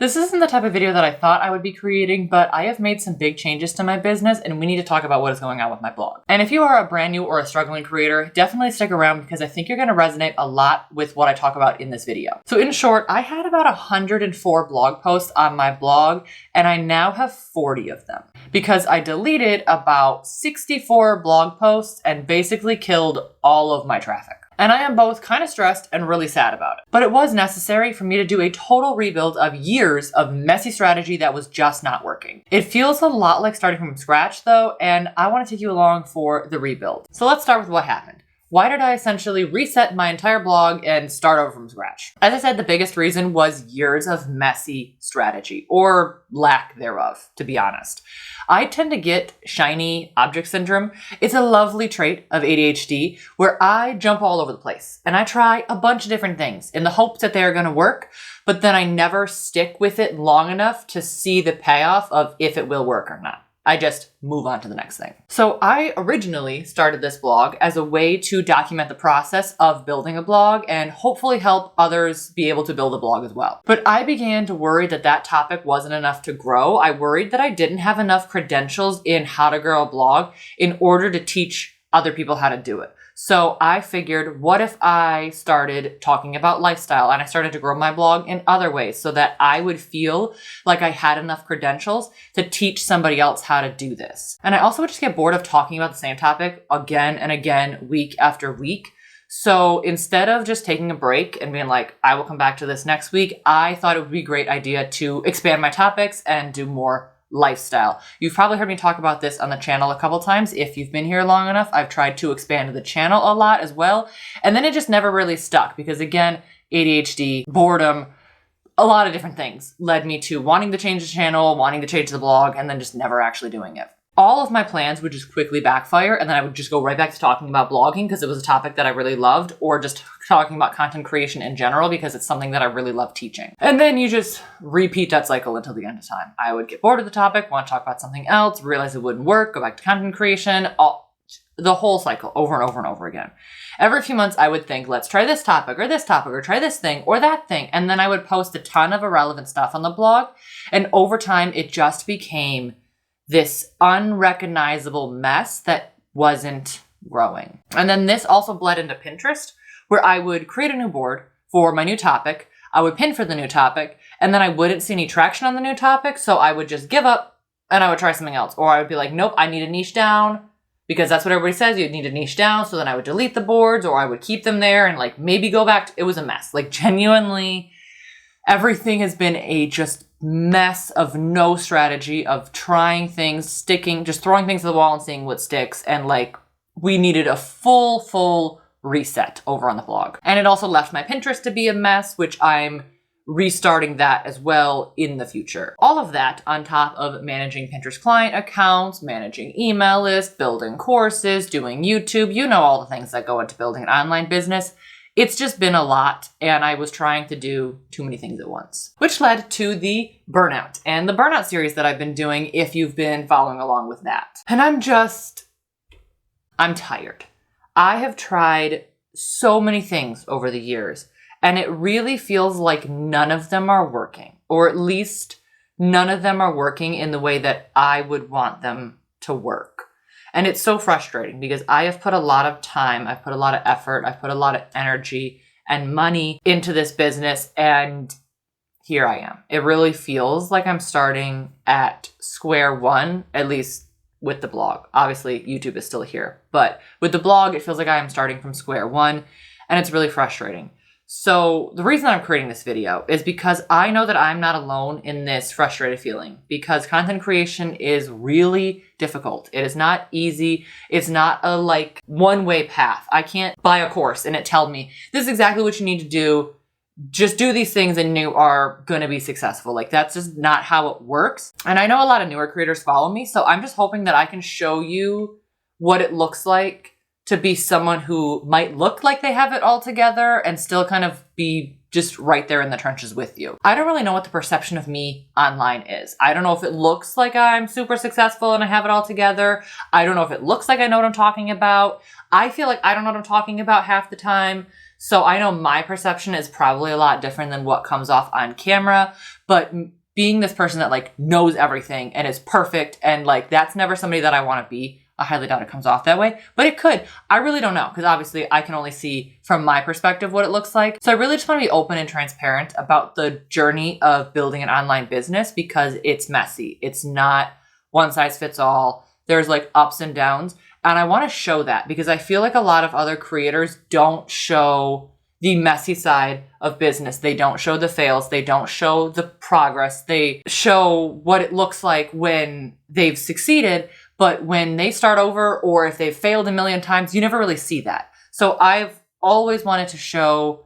This isn't the type of video that I thought I would be creating, but I have made some big changes to my business and we need to talk about what is going on with my blog. And if you are a brand new or a struggling creator, definitely stick around because I think you're going to resonate a lot with what I talk about in this video. So in short, I had about 104 blog posts on my blog and I now have 40 of them because I deleted about 64 blog posts and basically killed all of my traffic. And I am both kind of stressed and really sad about it. But it was necessary for me to do a total rebuild of years of messy strategy that was just not working. It feels a lot like starting from scratch though, and I want to take you along for the rebuild. So let's start with what happened. Why did I essentially reset my entire blog and start over from scratch? As I said, the biggest reason was years of messy strategy, or lack thereof, to be honest. I tend to get shiny object syndrome. It's a lovely trait of ADHD where I jump all over the place and I try a bunch of different things in the hopes that they are going to work, but then I never stick with it long enough to see the payoff of if it will work or not. I just move on to the next thing. So I originally started this blog as a way to document the process of building a blog and hopefully help others be able to build a blog as well. But I began to worry that that topic wasn't enough to grow. I worried that I didn't have enough credentials in how to grow a blog in order to teach other people how to do it. So I figured, what if I started talking about lifestyle and I started to grow my blog in other ways so that I would feel like I had enough credentials to teach somebody else how to do this. And I also would just get bored of talking about the same topic again and again, week after week. So instead of just taking a break and being like, I will come back to this next week, I thought it would be a great idea to expand my topics and do more lifestyle. You've probably heard me talk about this on the channel a couple times. If you've been here long enough, I've tried to expand the channel a lot as well. And then it just never really stuck because again, ADHD, boredom, a lot of different things led me to wanting to change the channel, wanting to change the blog, and then just never actually doing it. All of my plans would just quickly backfire and then I would just go right back to talking about blogging because it was a topic that I really loved, or just talking about content creation in general because it's something that I really love teaching. And then you just repeat that cycle until the end of time. I would get bored of the topic, want to talk about something else, realize it wouldn't work, go back to content creation, the whole cycle over and over and over again. Every few months I would think, let's try this topic or try this thing or that thing. And then I would post a ton of irrelevant stuff on the blog. And over time, it just became this unrecognizable mess that wasn't growing. And then this also bled into Pinterest, where I would create a new board for my new topic. I would pin for the new topic, and then I wouldn't see any traction on the new topic. So I would just give up and I would try something else. Or I would be like, nope, I need a niche down because that's what everybody says. You need a niche down. So then I would delete the boards or I would keep them there and like maybe go back. It was a mess. Like genuinely, everything has been a just mess of no strategy, of trying things, sticking, just throwing things at the wall and seeing what sticks. And like, we needed a full reset over on the blog. And it also left my Pinterest to be a mess, which I'm restarting that as well in the future. All of that on top of managing Pinterest client accounts, managing email lists, building courses, doing YouTube, you know, all the things that go into building an online business. It's just been a lot, and I was trying to do too many things at once, which led to the burnout and the burnout series that I've been doing if you've been following along with that. And I'm tired. I have tried so many things over the years, and it really feels like none of them are working, or at least none of them are working in the way that I would want them to work. And it's so frustrating because I have put a lot of time, I've put a lot of effort, I've put a lot of energy and money into this business, and here I am. It really feels like I'm starting at square one, at least with the blog. Obviously, YouTube is still here, but with the blog, it feels like I am starting from square one, and it's really frustrating. So the reason I'm creating this video is because I know that I'm not alone in this frustrated feeling, because content creation is really difficult. It is not easy. It's not a like one-way path. I can't buy a course and it tell me this is exactly what you need to do. Just do these things and you are going to be successful. Like that's just not how it works. And I know a lot of newer creators follow me, so I'm just hoping that I can show you what it looks like to be someone who might look like they have it all together and still kind of be just right there in the trenches with you. I don't really know what the perception of me online is. I don't know if it looks like I'm super successful and I have it all together. I don't know if it looks like I know what I'm talking about. I feel like I don't know what I'm talking about half the time. So I know my perception is probably a lot different than what comes off on camera, but being this person that like knows everything and is perfect and like that's never somebody that I want to be. I highly doubt it comes off that way, but it could. I really don't know because obviously I can only see from my perspective what it looks like. So I really just want to be open and transparent about the journey of building an online business because it's messy. It's not one size fits all. There's like ups and downs. And I want to show that because I feel like a lot of other creators don't show the messy side of business. They don't show the fails. They don't show the progress. They show what it looks like when they've succeeded. But when they start over or if they've failed a million times, you never really see that. So I've always wanted to show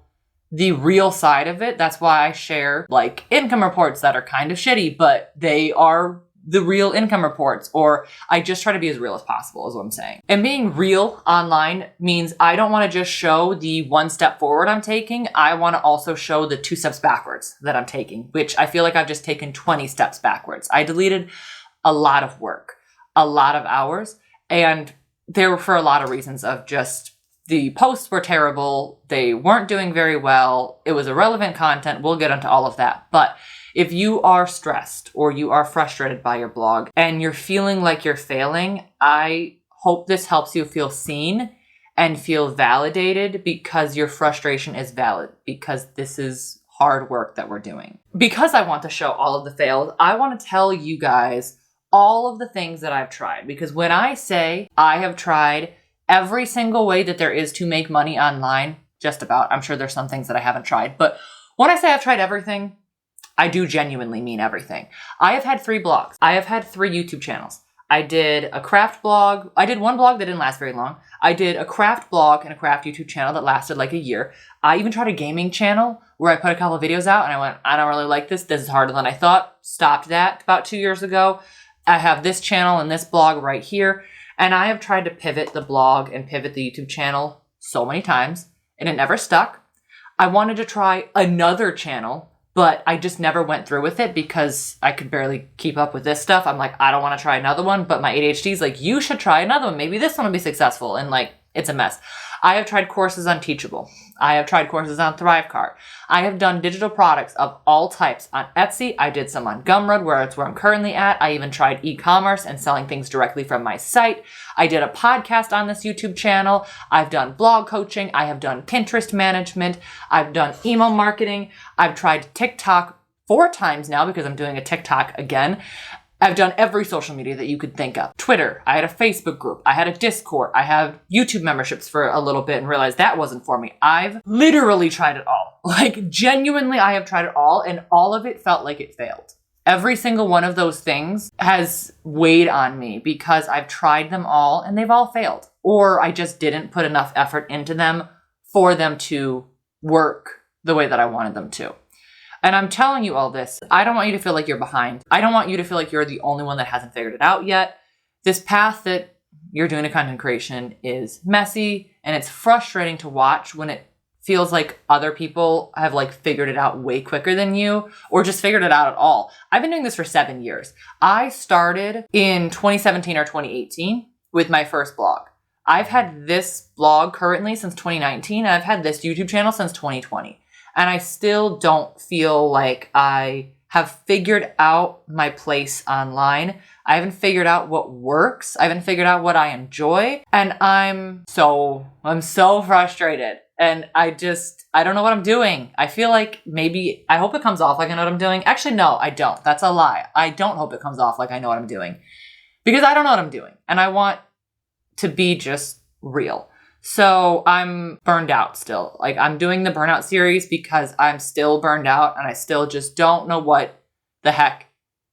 the real side of it. That's why I share like income reports that are kind of shitty, but they are the real income reports, or I just try to be as real as possible is what I'm saying. And being real online means I don't want to just show the one step forward I'm taking. I want to also show the 2 steps backwards that I'm taking, which I feel like I've just taken 20 steps backwards. I deleted a lot of work, a lot of hours, and they were for a lot of reasons of just the posts were terrible. They weren't doing very well. It was irrelevant content. We'll get into all of that. But if you are stressed or you are frustrated by your blog and you're feeling like you're failing, I hope this helps you feel seen and feel validated because your frustration is valid, because this is hard work that we're doing. Because I want to show all of the fails, I want to tell you guys all of the things that I've tried. Because when I say I have tried every single way that there is to make money online, just about, I'm sure there's some things that I haven't tried, but when I say I've tried everything, I do genuinely mean everything. I have had 3 blogs. I have had 3 YouTube channels. I did a craft blog. I did one blog that didn't last very long. I did a craft blog and a craft YouTube channel that lasted like a year. I even tried a gaming channel where I put a couple of videos out and I went, I don't really like this. This is harder than I thought. Stopped that about 2 years ago. I have this channel and this blog right here. And I have tried to pivot the blog and pivot the YouTube channel so many times and it never stuck. I wanted to try another channel, but I just never went through with it because I could barely keep up with this stuff. I'm like, I don't want to try another one, but my ADHD is like, you should try another one. Maybe this one will be successful. And like, it's a mess. I have tried courses on Teachable. I have tried courses on Thrivecart. I have done digital products of all types on Etsy. I did some on Gumroad, where it's where I'm currently at. I even tried e-commerce and selling things directly from my site. I did a podcast on this YouTube channel. I've done blog coaching. I have done Pinterest management. I've done email marketing. I've tried TikTok 4 times now because I'm doing a TikTok again. I've done every social media that you could think of. Twitter, I had a Facebook group, I had a Discord, I have YouTube memberships for a little bit and realized that wasn't for me. I've literally tried it all. Like genuinely, I have tried it all and all of it felt like it failed. Every single one of those things has weighed on me because I've tried them all and they've all failed. Or I just didn't put enough effort into them for them to work the way that I wanted them to. And I'm telling you all this. I don't want you to feel like you're behind. I don't want you to feel like you're the only one that hasn't figured it out yet. This path that you're doing to content creation is messy and it's frustrating to watch when it feels like other people have like figured it out way quicker than you or just figured it out at all. I've been doing this for 7 years. I started in 2017 or 2018 with my first blog. I've had this blog currently since 2019 and I've had this YouTube channel since 2020. And I still don't feel like I have figured out my place online. I haven't figured out what works. I haven't figured out what I enjoy. And I'm so frustrated. And I don't know what I'm doing. I feel like I hope it comes off like I know what I'm doing. Actually, no, I don't. That's a lie. I don't hope it comes off like I know what I'm doing because I don't know what I'm doing. And I want to be just real. So I'm burned out still. Like I'm doing the burnout series because I'm still burned out and I still just don't know what the heck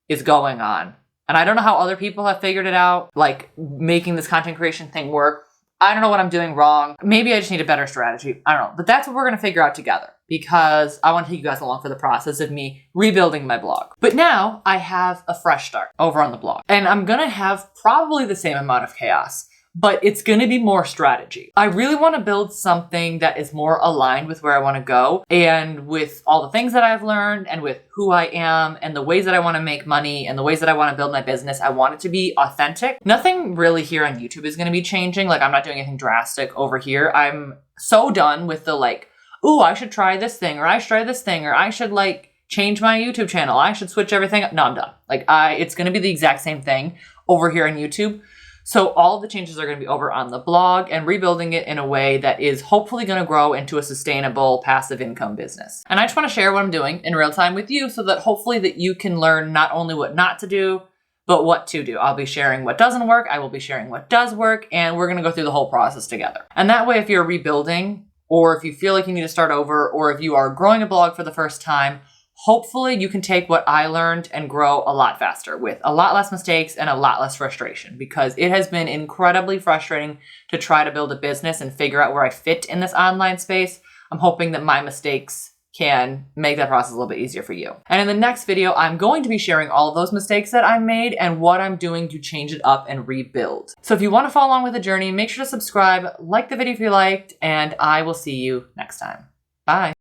is going on. And I don't know how other people have figured it out, like making this content creation thing work. I don't know what I'm doing wrong. Maybe I just need a better strategy. I don't know. But that's what we're going to figure out together because I want to take you guys along for the process of me rebuilding my blog. But now I have a fresh start over on the blog and I'm going to have probably the same amount of chaos. But it's going to be more strategy. I really want to build something that is more aligned with where I want to go and with all the things that I've learned and with who I am and the ways that I want to make money and the ways that I want to build my business. I want it to be authentic. Nothing really here on YouTube is going to be changing. Like I'm not doing anything drastic over here. I'm so done with the like ooh, I should try this thing, or I should try this thing, or I should like change my YouTube channel. I should switch everything up. No, I'm done. Like it's going to be the exact same thing over here on YouTube. So all of the changes are going to be over on the blog and rebuilding it in a way that is hopefully going to grow into a sustainable passive income business. And I just want to share what I'm doing in real time with you so that hopefully that you can learn not only what not to do, but what to do. I'll be sharing what doesn't work. I will be sharing what does work. And we're going to go through the whole process together. And that way, if you're rebuilding, or if you feel like you need to start over, or if you are growing a blog for the first time, hopefully you can take what I learned and grow a lot faster with a lot less mistakes and a lot less frustration, because it has been incredibly frustrating to try to build a business and figure out where I fit in this online space. I'm hoping that my mistakes can make that process a little bit easier for you. And in the next video, I'm going to be sharing all of those mistakes that I made and what I'm doing to change it up and rebuild. So if you want to follow along with the journey, make sure to subscribe, like the video if you liked, and I will see you next time. Bye.